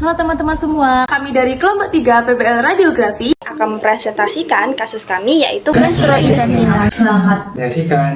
Halo teman-teman semua, kami dari kelompok 3 PBL Radiografi akan mempresentasikan kasus kami yaitu gastrointestinal. Selamat menyaksikan.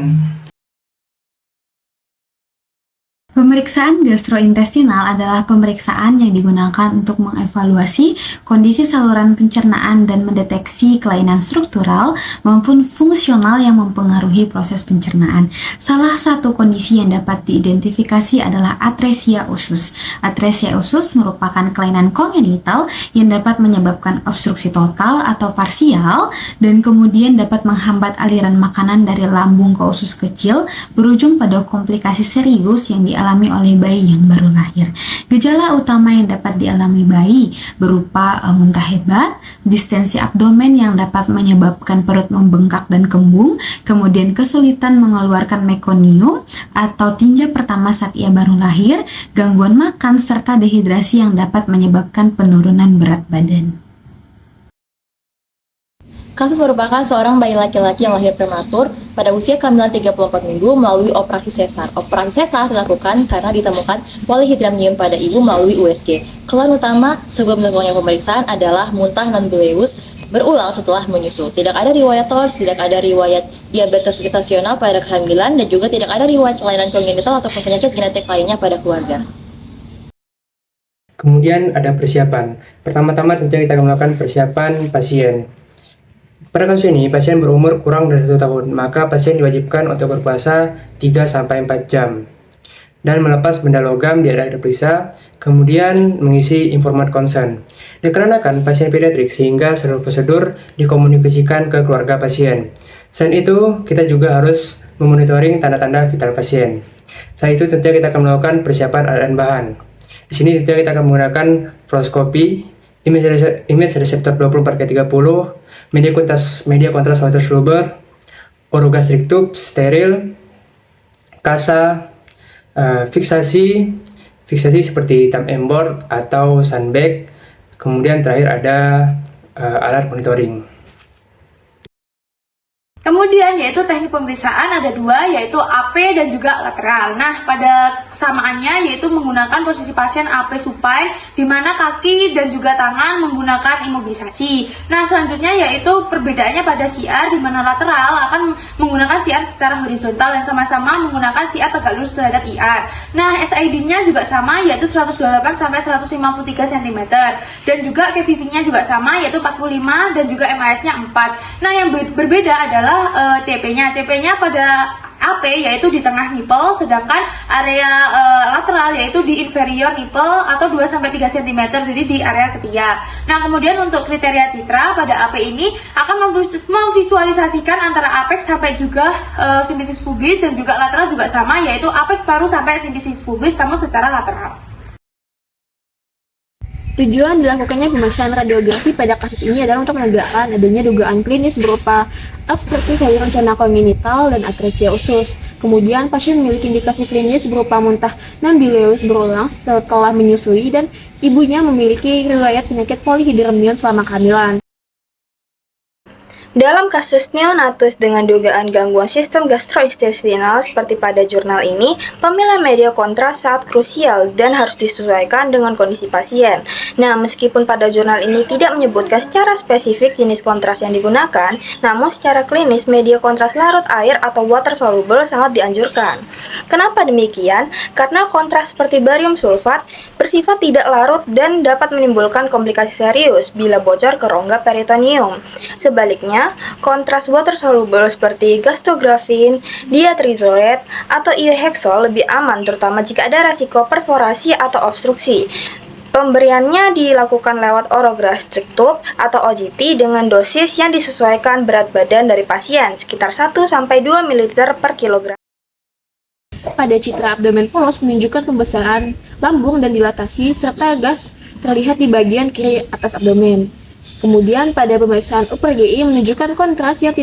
Pemeriksaan gastrointestinal adalah pemeriksaan yang digunakan untuk mengevaluasi kondisi saluran pencernaan dan mendeteksi kelainan struktural maupun fungsional yang mempengaruhi proses pencernaan. Salah satu kondisi yang dapat diidentifikasi adalah atresia usus. Atresia usus merupakan kelainan kongenital yang dapat menyebabkan obstruksi total atau parsial dan kemudian dapat menghambat aliran makanan dari lambung ke usus kecil, berujung pada komplikasi serius yang dialami oleh bayi yang baru lahir. Gejala utama yang dapat dialami bayi berupa muntah hebat, distensi abdomen yang dapat menyebabkan perut membengkak dan kembung, kemudian kesulitan mengeluarkan mekonium atau tinja pertama saat ia baru lahir, gangguan makan, serta dehidrasi yang dapat menyebabkan penurunan berat badan. Kasus merupakan seorang bayi laki-laki yang lahir prematur pada usia kehamilan 34 minggu melalui operasi sesar. Operasi sesar dilakukan karena ditemukan polihidramnium pada ibu melalui USG. Keluhan utama sebelum dilakukannya pemeriksaan adalah muntah non-bilious berulang setelah menyusu. Tidak ada riwayat TORS, tidak ada riwayat diabetes gestasional pada kehamilan, dan juga tidak ada riwayat kelainan kongenital ataupun penyakit genetik lainnya pada keluarga. Kemudian ada persiapan. Pertama-tama tentunya kita akan melakukan persiapan pasien. Pada kasus ini, pasien berumur kurang dari 1 tahun, maka pasien diwajibkan untuk berpuasa 3-4 jam dan melepas benda logam di area diperiksa, kemudian mengisi informat consent. Dikarenakan pasien pediatrik sehingga seluruh prosedur dikomunikasikan ke keluarga pasien. Selain itu, kita juga harus memonitoring tanda-tanda vital pasien. Selain itu, tentunya kita akan melakukan persiapan alat dan bahan. Di sini tentunya kita akan menggunakan fluoroskopi, image reseptor 24x30, media kontras water soluble, orogastric tube, steril, kasa, fiksasi seperti thumb embord atau sandbag. Kemudian terakhir ada alat monitoring. Kemudian yaitu teknik pemeriksaan ada 2, yaitu AP dan juga lateral. Nah, pada kesamaannya yaitu menggunakan posisi pasien AP supine, di mana kaki dan juga tangan menggunakan imobilisasi. Nah, selanjutnya yaitu perbedaannya pada CR, di mana lateral akan menggunakan CR secara horizontal dan sama-sama menggunakan CR tegak lurus terhadap IR. Nah, SID-nya juga sama, yaitu 128 sampai 153 cm, dan juga KVP-nya juga sama, yaitu 45, dan juga MAS-nya 4. Nah, yang berbeda adalah CP-nya pada AP yaitu di tengah nipple, sedangkan area lateral yaitu di inferior nipple atau 2-3 cm, jadi di area ketiak. Nah, kemudian untuk kriteria citra pada AP ini akan memvisualisasikan antara apex sampai juga simfisis pubis, dan juga lateral juga sama, yaitu apex paru sampai simfisis pubis namun secara lateral. Tujuan dilakukannya pemeriksaan radiografi pada kasus ini adalah untuk menegakkan adanya dugaan klinis berupa obstruksi saluran cerna kongenital dan atresia usus. Kemudian pasien memiliki indikasi klinis berupa muntah non-bilious berulang setelah menyusui, dan ibunya memiliki riwayat penyakit polihidramnion selama kehamilan. Dalam kasus neonatus dengan dugaan gangguan sistem gastrointestinal seperti pada jurnal ini, pemilihan media kontras sangat krusial dan harus disesuaikan dengan kondisi pasien. Nah, meskipun pada jurnal ini tidak menyebutkan secara spesifik jenis kontras yang digunakan, namun secara klinis media kontras larut air atau water soluble sangat dianjurkan. Kenapa demikian? Karena kontras seperti barium sulfat bersifat tidak larut dan dapat menimbulkan komplikasi serius bila bocor ke rongga peritoneum. Sebaliknya, kontras water soluble seperti gastografin, diatrizoet, atau iohexol lebih aman, terutama jika ada resiko perforasi atau obstruksi. Pemberiannya dilakukan lewat orogastric tube atau OGT dengan dosis yang disesuaikan berat badan dari pasien, sekitar 1-2 ml per kilogram. Pada citra abdomen polos menunjukkan pembesaran lambung dan dilatasi, serta gas terlihat di bagian kiri atas abdomen. Kemudian pada pemeriksaan upper GI menunjukkan kontras yang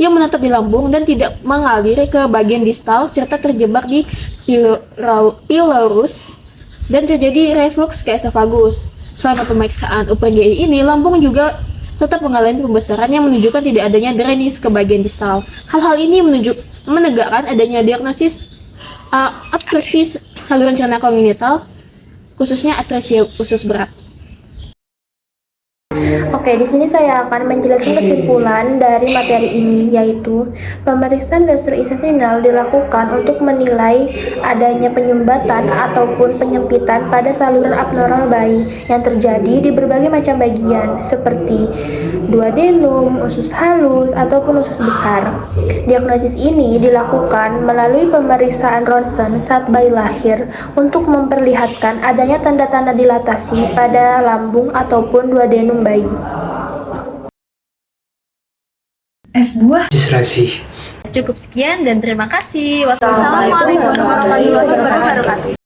menetap di lambung dan tidak mengalir ke bagian distal, serta terjebak di pylorus dan terjadi reflux ke esofagus. Selama pemeriksaan upper GI ini, lambung juga tetap mengalami pembesaran yang menunjukkan tidak adanya drainase ke bagian distal. Hal-hal ini menegakkan adanya diagnosis obstruksi saluran cerna kongenital, khususnya atresia usus berat. Oke, di sini saya akan menjelaskan kesimpulan dari materi ini, yaitu pemeriksaan gastrointestinal dilakukan untuk menilai adanya penyumbatan ataupun penyempitan pada saluran abnormal bayi yang terjadi di berbagai macam bagian seperti duodenum, usus halus, ataupun usus besar. Diagnosis ini dilakukan melalui pemeriksaan ronsen saat bayi lahir untuk memperlihatkan adanya tanda-tanda dilatasi pada lambung ataupun duodenum bayi. Es buah Registrasi. Cukup sekian dan terima kasih. Assalamualaikum warahmatullahi wabarakatuh.